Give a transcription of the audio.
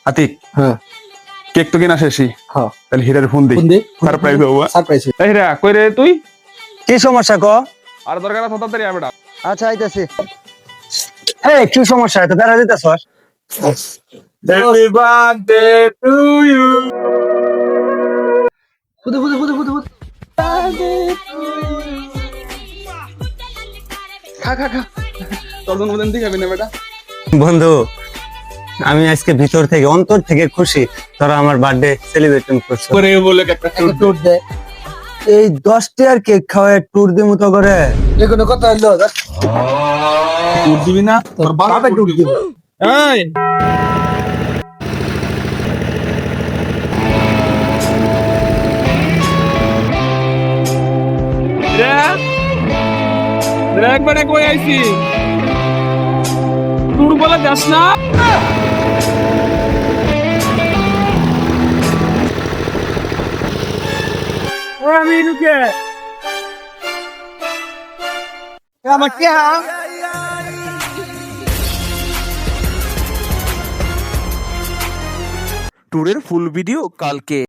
আতিক, হ্যাঁ কেক তো কিনা শেষই। হ্যাঁ তাহলে হীরার ফোন দিই, সারপ্রাইজ দেবো। সারপ্রাইজ। এই হীরা, কই রে তুই? কি সমস্যা ক? আর দরকার আছে তাড়াতাড়ি আয় বেটা। আচ্ছা আইতাছি। এই কি সমস্যা এত বেড়া দিতেছস? Happy birthday to you. ফুদু ফুদু ফুদু ফুদু ফুদু। খা খা খা, তোর জন্মদিন ঠিক হবে না বেটা। বন্ধু, আমি আজকে ভিতর থেকে অন্তর থেকে খুশি তোরা আমার বার্থডে সেলিব্রেশন করছো। করে বলে একটা ট্যুর দে। এই 10টি আর কেক খাওয়ায় ট্যুর দিমু তো করে। এগুলো কত হইলো? ট্যুর দিবি না? তোর বাপে ট্যুর দিব। এই রে একবারে কই আইছি, ট্যুর বলে যাস না। আমি ঢুকে আমার কি ট্যুরের ফুল ভিডিও কালকে।